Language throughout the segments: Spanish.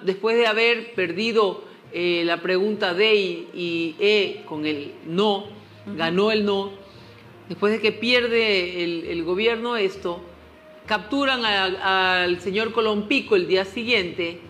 después de haber perdido la pregunta D y E con el no, ganó el no, después de que pierde el gobierno esto, capturan al señor Colompico el día siguiente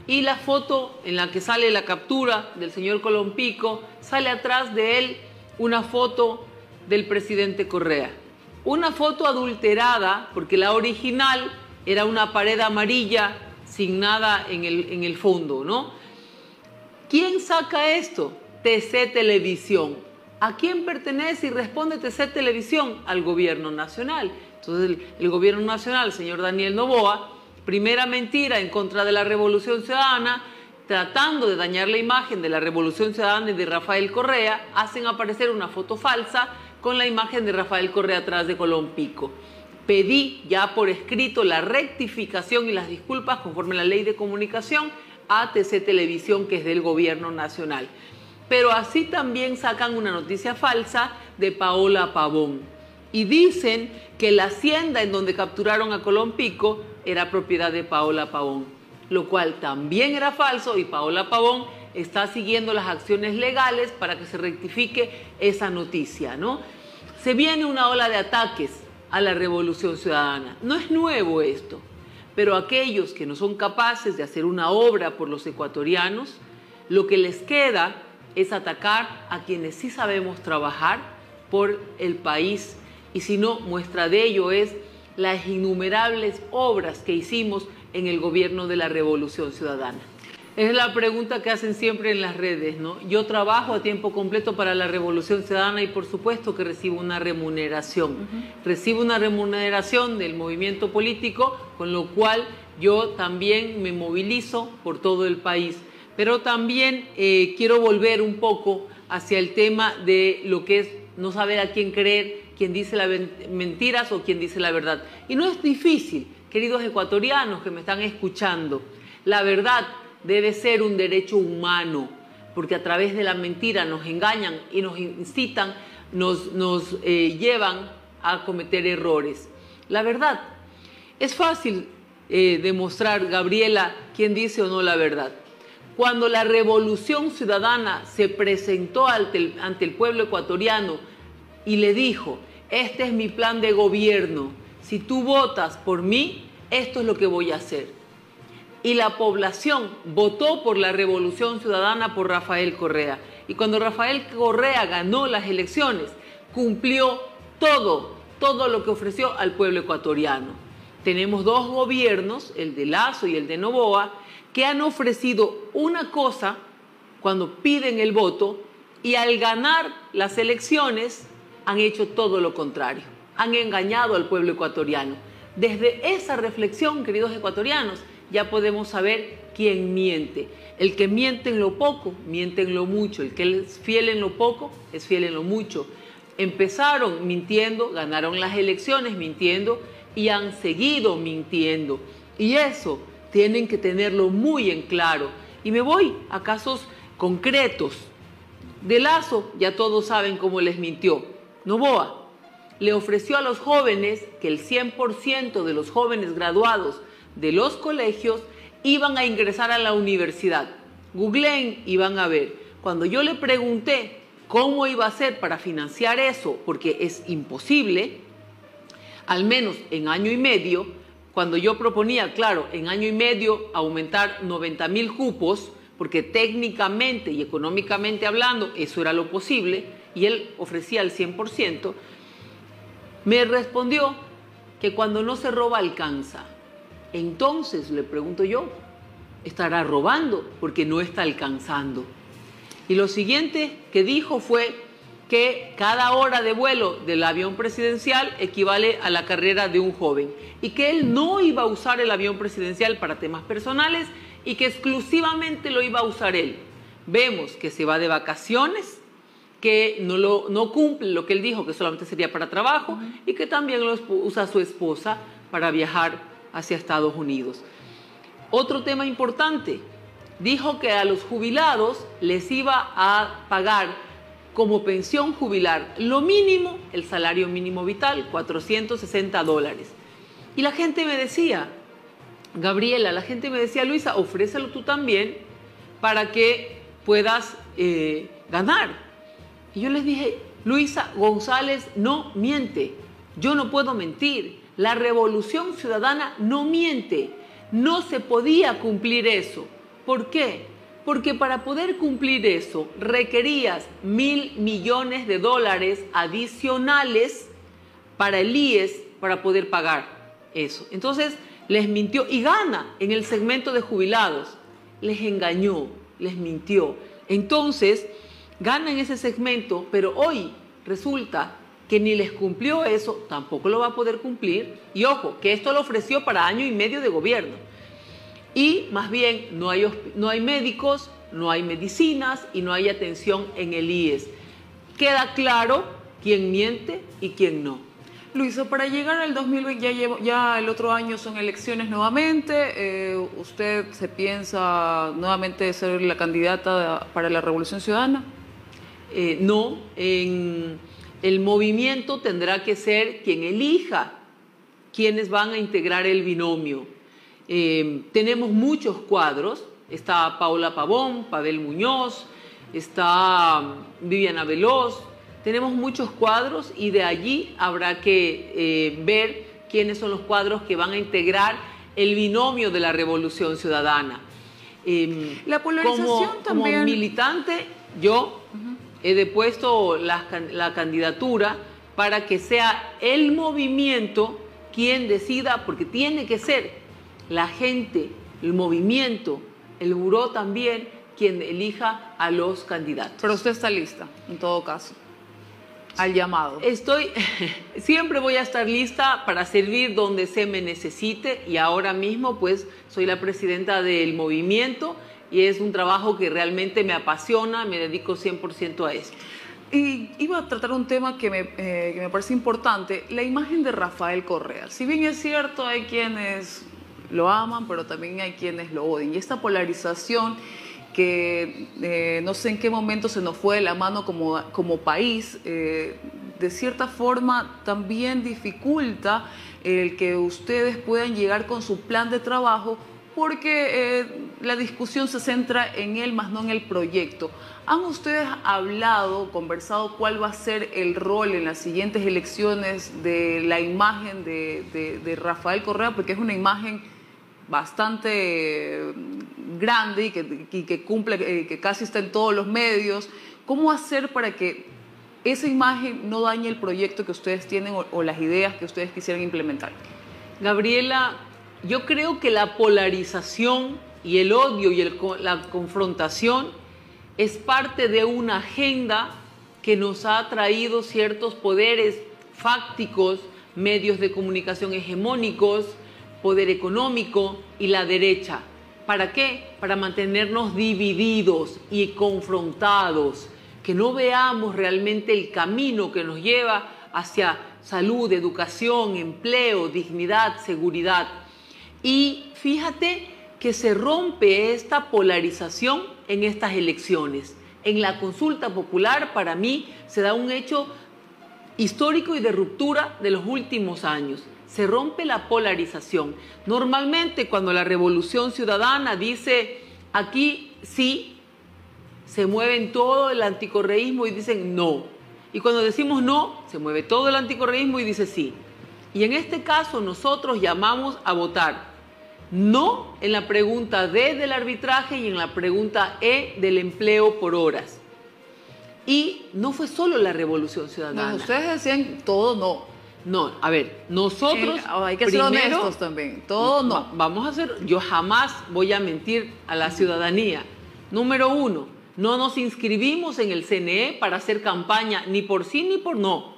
y la foto en la que sale la captura del señor Colompico, sale atrás de él una foto del presidente Correa. Una foto adulterada porque la original era una pared amarilla sin nada en el fondo, ¿no? ¿Quién saca esto? TC Televisión. ¿A quién pertenece y responde TC Televisión? Al gobierno nacional. Entonces el gobierno nacional, el señor Daniel Noboa, primera mentira en contra de la Revolución Ciudadana, tratando de dañar la imagen de la Revolución Ciudadana y de Rafael Correa, hacen aparecer una foto falsa con la imagen de Rafael Correa atrás de Colompico. Pedí ya por escrito la rectificación y las disculpas conforme a la ley de comunicación a TC Televisión, que es del gobierno nacional. Pero así también sacan una noticia falsa de Paola Pavón y dicen que la hacienda en donde capturaron a Colompico era propiedad de Paola Pavón, lo cual también era falso, y Paola Pavón está siguiendo las acciones legales para que se rectifique esa noticia, ¿no? Se viene una ola de ataques a la Revolución Ciudadana. No es nuevo esto, pero aquellos que no son capaces de hacer una obra por los ecuatorianos, lo que les queda es atacar a quienes sí sabemos trabajar por el país, y si no, muestra de ello es las innumerables obras que hicimos en el gobierno de la Revolución Ciudadana. Es la pregunta que hacen siempre en las redes, ¿no? Yo trabajo a tiempo completo para la Revolución Ciudadana y por supuesto que recibo una remuneración. Recibo una remuneración del movimiento político, con lo cual yo también me movilizo por todo el país. Pero también quiero volver un poco hacia el tema de lo que es no saber a quién creer, quién dice las mentiras o quién dice la verdad. Y no es difícil, queridos ecuatorianos que me están escuchando. La verdad debe ser un derecho humano, porque a través de la mentira nos engañan y nos incitan, nos llevan a cometer errores. La verdad, es fácil demostrar, Gabriela, quién dice o no la verdad. Cuando la Revolución Ciudadana se presentó ante el pueblo ecuatoriano y le dijo, este es mi plan de gobierno, si tú votas por mí, esto es lo que voy a hacer. Y la población votó por la Revolución Ciudadana, por Rafael Correa. Y cuando Rafael Correa ganó las elecciones, cumplió todo lo que ofreció al pueblo ecuatoriano. Tenemos dos gobiernos, el de Lasso y el de Noboa, que han ofrecido una cosa cuando piden el voto y al ganar las elecciones han hecho todo lo contrario. Han engañado al pueblo ecuatoriano. Desde esa reflexión, queridos ecuatorianos, ya podemos saber quién miente. El que miente en lo poco, miente en lo mucho. El que es fiel en lo poco, es fiel en lo mucho. Empezaron mintiendo, ganaron las elecciones mintiendo y han seguido mintiendo. Y eso tienen que tenerlo muy en claro. Y me voy a casos concretos. De Lasso, ya todos saben cómo les mintió. Noboa le ofreció a los jóvenes que el 100% de los jóvenes graduados de los colegios iban a ingresar a la universidad. Googleen y van a ver. Cuando yo le pregunté cómo iba a hacer para financiar eso, porque es imposible, al menos en año y medio, cuando yo proponía, claro, en año y medio aumentar 90.000 cupos, porque técnicamente y económicamente hablando eso era lo posible, y él ofrecía el 100%, me respondió que cuando no se roba alcanza. Entonces, le pregunto yo, estará robando porque no está alcanzando. Y lo siguiente que dijo fue que cada hora de vuelo del avión presidencial equivale a la carrera de un joven y que él no iba a usar el avión presidencial para temas personales y que exclusivamente lo iba a usar él. Vemos que se va de vacaciones, que no cumple lo que él dijo, que solamente sería para trabajo, y que también lo usa su esposa para viajar hacia Estados Unidos. Otro tema importante, dijo que a los jubilados les iba a pagar como pensión jubilar lo mínimo, el salario mínimo vital, $460. Y la gente me decía, Gabriela, la gente me decía, Luisa, ofrécelo tú también para que puedas ganar. Y yo les dije, Luisa González no miente, yo no puedo mentir, la Revolución Ciudadana no miente, no se podía cumplir eso. ¿Por qué? Porque para poder cumplir eso requerías $1.000 millones adicionales para el IES para poder pagar eso. Entonces les mintió y gana en el segmento de jubilados. Les engañó, les mintió. Entonces gana en ese segmento, pero hoy resulta que ni les cumplió eso, tampoco lo va a poder cumplir. Y ojo, que esto lo ofreció para año y medio de gobierno. Y más bien no hay médicos, no hay medicinas y no hay atención en el IES. Queda claro quién miente y quién no. Luisa, para llegar al 2020, ya el otro año son elecciones nuevamente. ¿Usted se piensa nuevamente ser la candidata para la Revolución Ciudadana? No, en el movimiento tendrá que ser quien elija quienes van a integrar el binomio. Tenemos muchos cuadros, está Paula Pavón, Pavel Muñoz, está Viviana Veloz, tenemos muchos cuadros y de allí habrá que ver quiénes son los cuadros que van a integrar el binomio de la Revolución Ciudadana. La polarización también. Como militante, yo he depuesto la candidatura para que sea el movimiento quien decida, porque tiene que ser la gente, el movimiento, el buró también, quien elija a los candidatos. Pero usted está lista, en todo caso, al llamado. Siempre voy a estar lista para servir donde se me necesite y ahora mismo pues soy la presidenta del movimiento y es un trabajo que realmente me apasiona, me dedico 100% a esto. Y iba a tratar un tema que me parece importante, la imagen de Rafael Correa. Si bien es cierto, hay quienes lo aman, pero también hay quienes lo odian. Y esta polarización que no sé en qué momento se nos fue de la mano como país, de cierta forma también dificulta el que ustedes puedan llegar con su plan de trabajo, porque la discusión se centra en él, más no en el proyecto. ¿Han ustedes conversado cuál va a ser el rol en las siguientes elecciones de la imagen de Rafael Correa? Porque es una imagen bastante grande y que cumple, que casi está en todos los medios. ¿Cómo hacer para que esa imagen no dañe el proyecto que ustedes tienen o las ideas que ustedes quisieran implementar? Gabriela, yo creo que la polarización y el odio y la confrontación es parte de una agenda que nos ha traído ciertos poderes fácticos, medios de comunicación hegemónicos, poder económico y la derecha. ¿Para qué? Para mantenernos divididos y confrontados, que no veamos realmente el camino que nos lleva hacia salud, educación, empleo, dignidad, seguridad. Y fíjate que se rompe esta polarización en estas elecciones. En la consulta popular, para mí, se da un hecho histórico y de ruptura de los últimos años. Se rompe la polarización. Normalmente, cuando la Revolución Ciudadana dice aquí sí, se mueven todo el anticorreísmo y dicen no. Y cuando decimos no, se mueve todo el anticorreísmo y dice sí. Y en este caso, nosotros llamamos a votar no en la pregunta D del arbitraje y en la pregunta E del empleo por horas. Y no fue solo la Revolución Ciudadana. No, ustedes decían todo no. No, a ver, nosotros hay que ser honestos también, todo no. Vamos a hacer, yo jamás voy a mentir a la ciudadanía. Número uno, no nos inscribimos en el CNE para hacer campaña ni por sí ni por no.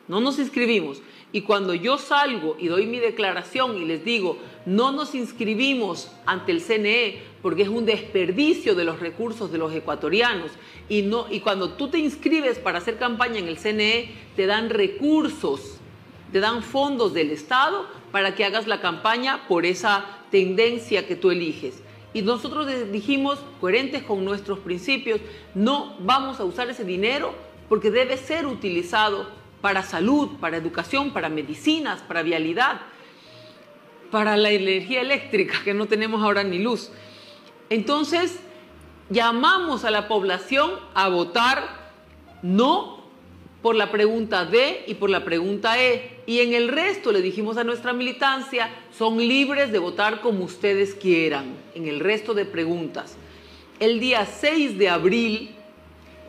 No nos inscribimos. Y cuando yo salgo y doy mi declaración y les digo, no nos inscribimos ante el CNE porque es un desperdicio de los recursos de los ecuatorianos. Y cuando tú te inscribes para hacer campaña en el CNE, te dan recursos, te dan fondos del Estado para que hagas la campaña por esa tendencia que tú eliges. Y nosotros dijimos, coherentes con nuestros principios, no vamos a usar ese dinero porque debe ser utilizado para salud, para educación, para medicinas, para vialidad. para la energía eléctrica, que no tenemos ahora ni luz. Entonces, llamamos a la población a votar no por la pregunta D y por la pregunta E. Y en el resto le dijimos a nuestra militancia, son libres de votar como ustedes quieran, en el resto de preguntas. El día 6 de abril,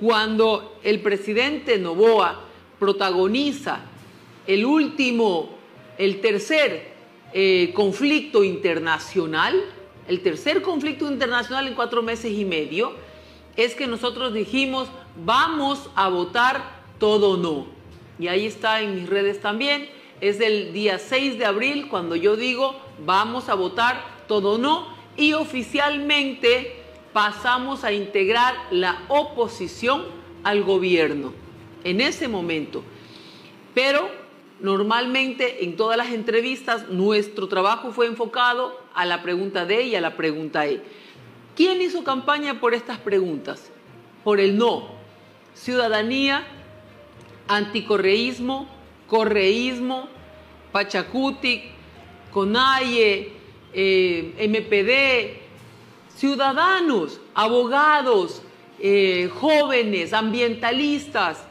cuando el presidente Noboa protagoniza el tercer conflicto internacional, el tercer conflicto internacional en 4 meses y medio, es que nosotros dijimos, vamos a votar todo no. Y ahí está en mis redes también, es el día 6 de abril cuando yo digo, vamos a votar todo no, y oficialmente pasamos a integrar la oposición al gobierno en ese momento. Pero normalmente en todas las entrevistas nuestro trabajo fue enfocado a la pregunta D y a la pregunta E. ¿Quién hizo campaña por estas preguntas? Por el no. Ciudadanía, anticorreísmo, correísmo, Pachacutic, CONAIE, MPD, ciudadanos, abogados, jóvenes, ambientalistas.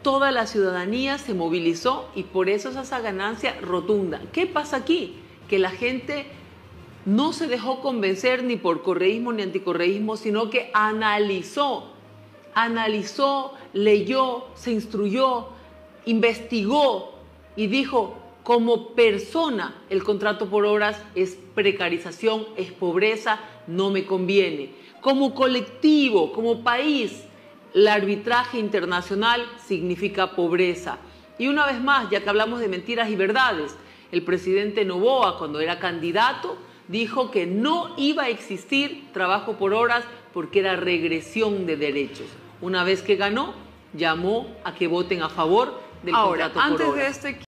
Toda la ciudadanía se movilizó y por eso es esa ganancia rotunda. ¿Qué pasa aquí? Que la gente no se dejó convencer ni por correísmo ni anticorreísmo, sino que analizó, leyó, se instruyó, investigó y dijo, como persona, el contrato por horas es precarización, es pobreza, no me conviene. Como colectivo, como país, el arbitraje internacional significa pobreza. Y una vez más, ya que hablamos de mentiras y verdades, el presidente Noboa, cuando era candidato, dijo que no iba a existir trabajo por horas porque era regresión de derechos. Una vez que ganó, llamó a que voten a favor del contrato por horas. Ahora, antes de este